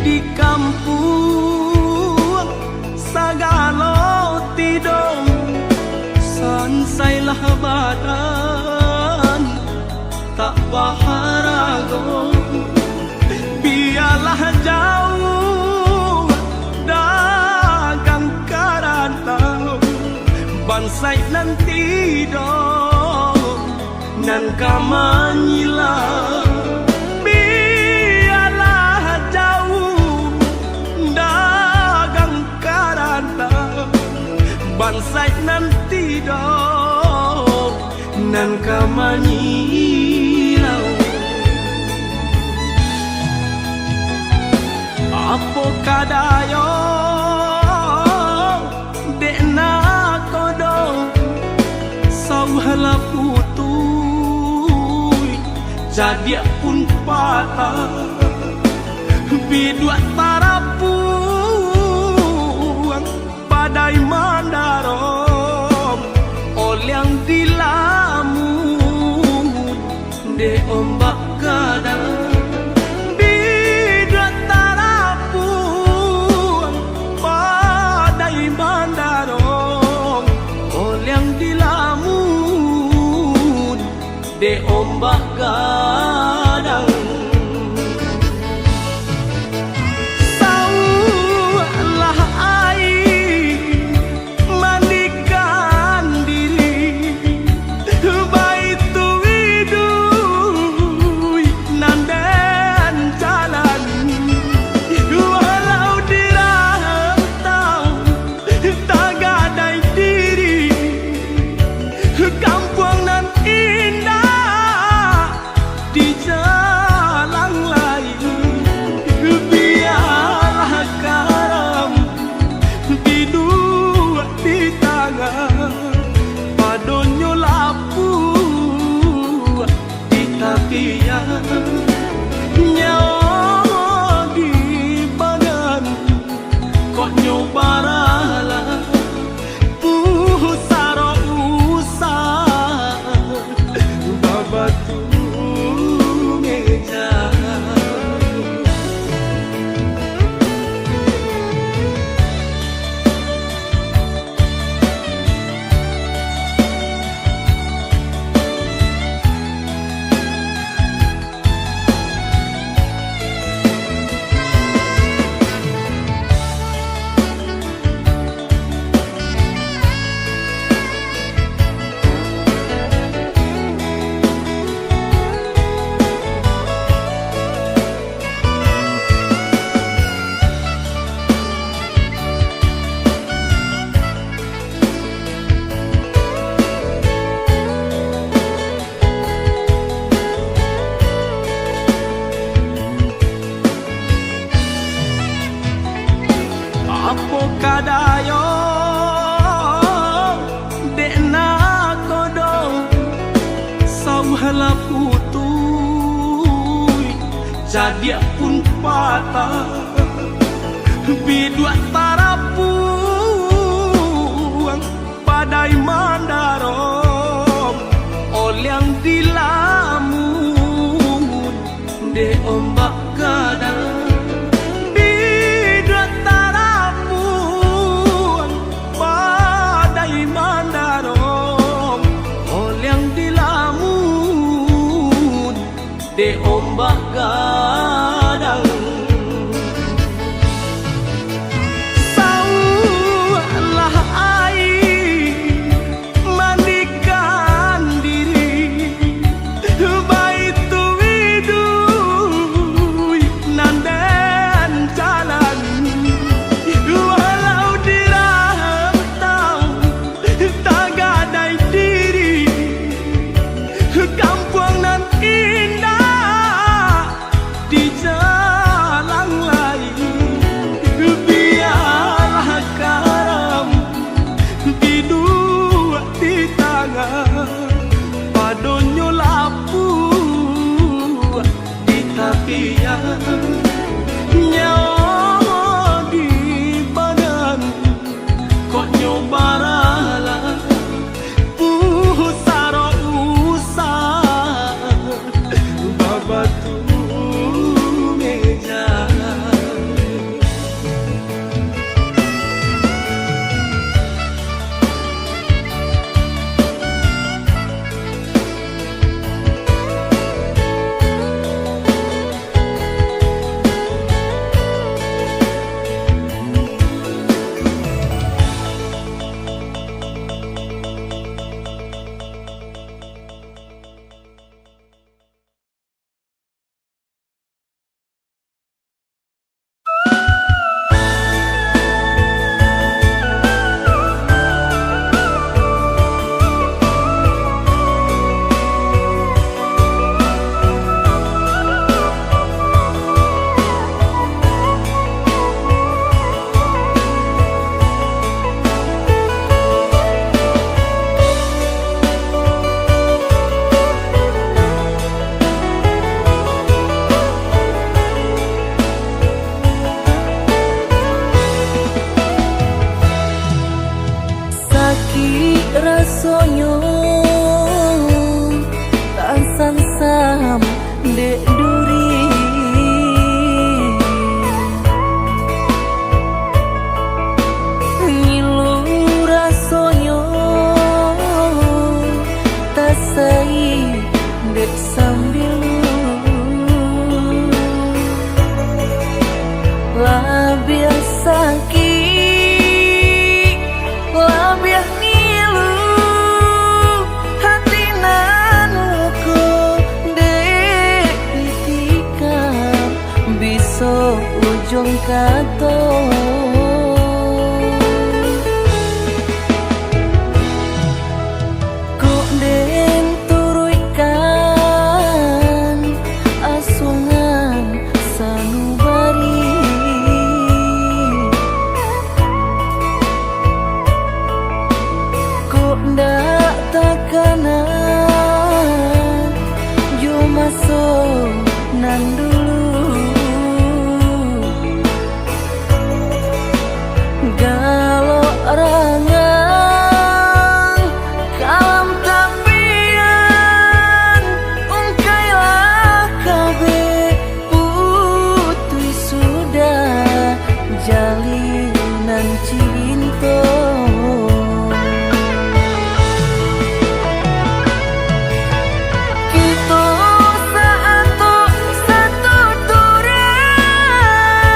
Di kampung sagalo tidong sansailah badan tak baharago biarlah jauh dagang karantau bansai nanti dong nan kamanyilah bansai nanti dong nan kamanyilau apo kadayo dekna kodong sauhala putui jadi pun patah bidua tarapuang badai mandarom olyang dilamun de ombak kadang bidua tarapuang badai mandarom olyang dilamun de ombak kadang nyawa di badan kok nyobaralah pusaro usah babatu meja apo kadayo dekna kodong sauhala putui jadi pun patah bidua tarapuang badai mandarom olyang dilamun de ombak kadang de ombak kadang saulah air mandikan diri baitu widui impian nyawa di badan kok nyobaralah pusaro usah babatu meja. Rasonyo tasan sam dek duri ngilu rasonyo tasai dek sambil lah biasa ujung kato kok den turuikan asungan sanubari kok ndak takanan yo masuk nandu galau rangang kalam tapian ungkailah kabe putui sudah jalinan cinta kita satu duren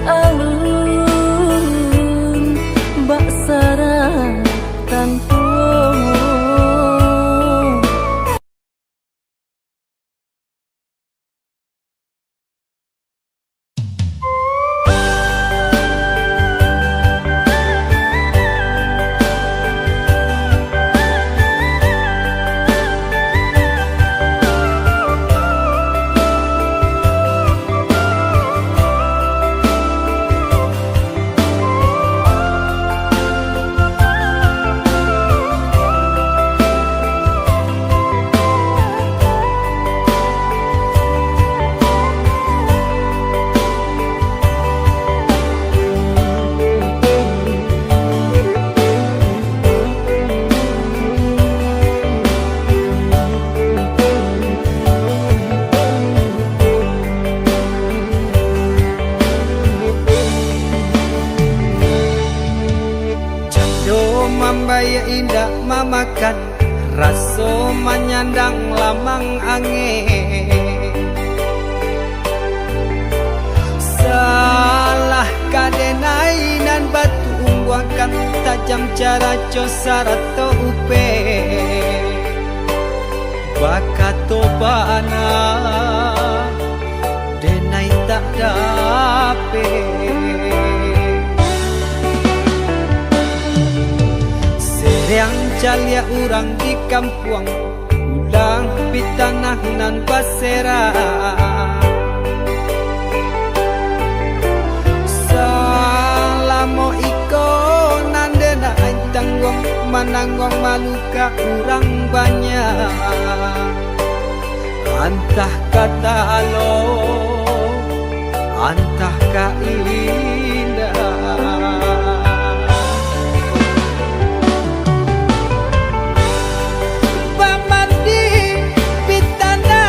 alun bak sarang tanpa Mambaya indah mamakan raso menyandang lamang angin salah kadenai nan batu cara cosarato upe bakato bana denai tak dape seriang calia urang di kampung ulang pitanah nan basera salamo iko nandena tanggung mananggong maluka urang banyak antah kata alo antah ka indah pamandi pitana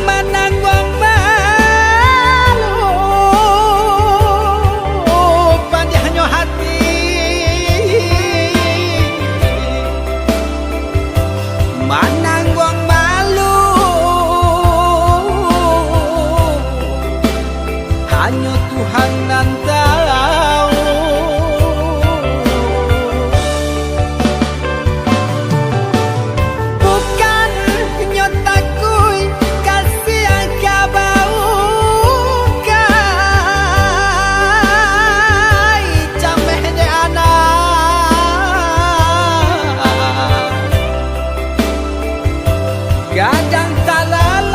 mananggong malu panjangnya hati mananggong malu hanya Tuhan yang tahu bukan nyotaku kasih yang kabau kai cameh de anak gadang talalai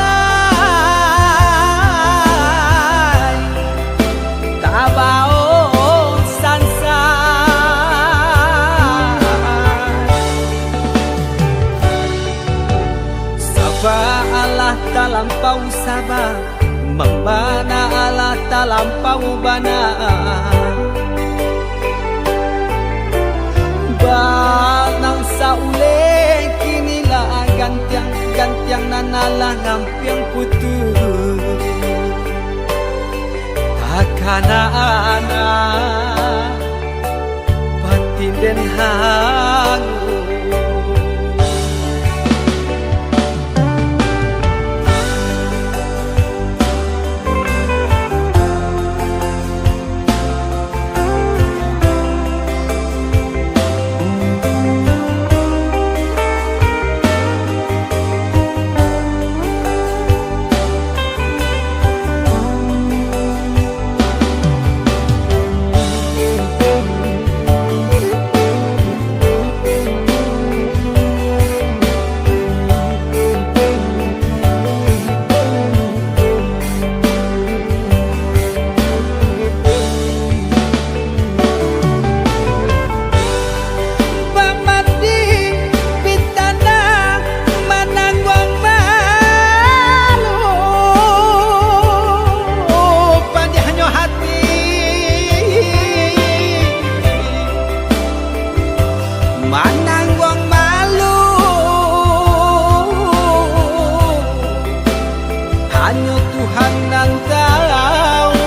tabao sansa Sabah Allah talampau sabah membana Allah talampau bana banang saule kinilah gantiang nanalah ngampiang putus takana anak batin den hangu mananggong malu hanya Tuhan yang tahu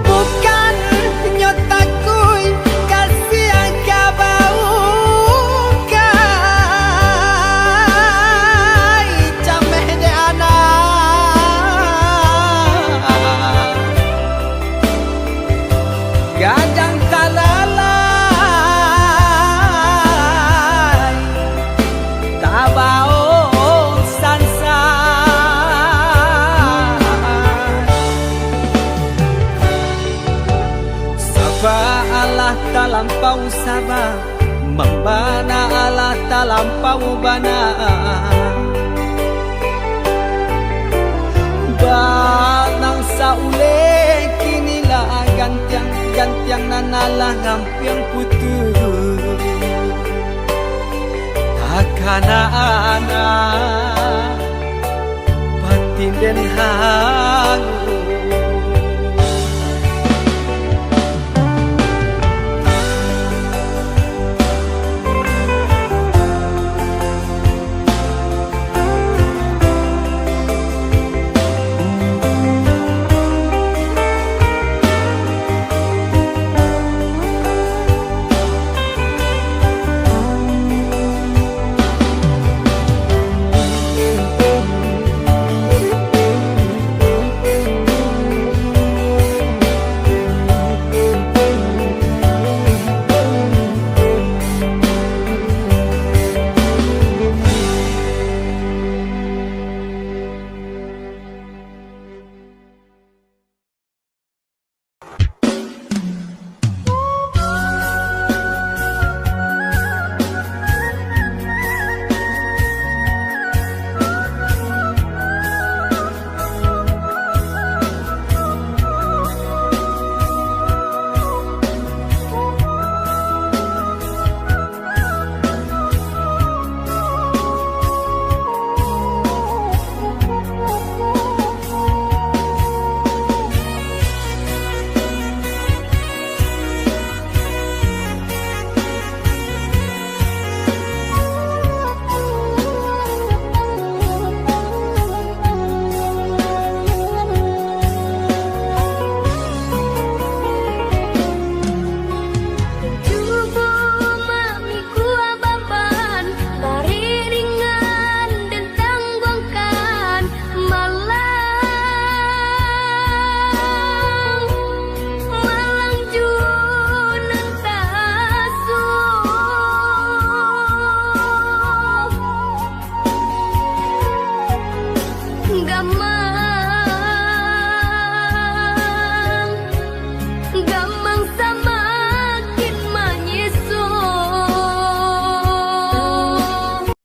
bukan nyotaku kasih yang kabau kai cameh de anak gadang talalai tabao sansa Sabah Allah talampau sabah membana Allah talampau bana banang saule kinilah gantiang nanalah ngampiang putus takana anak batin den hangu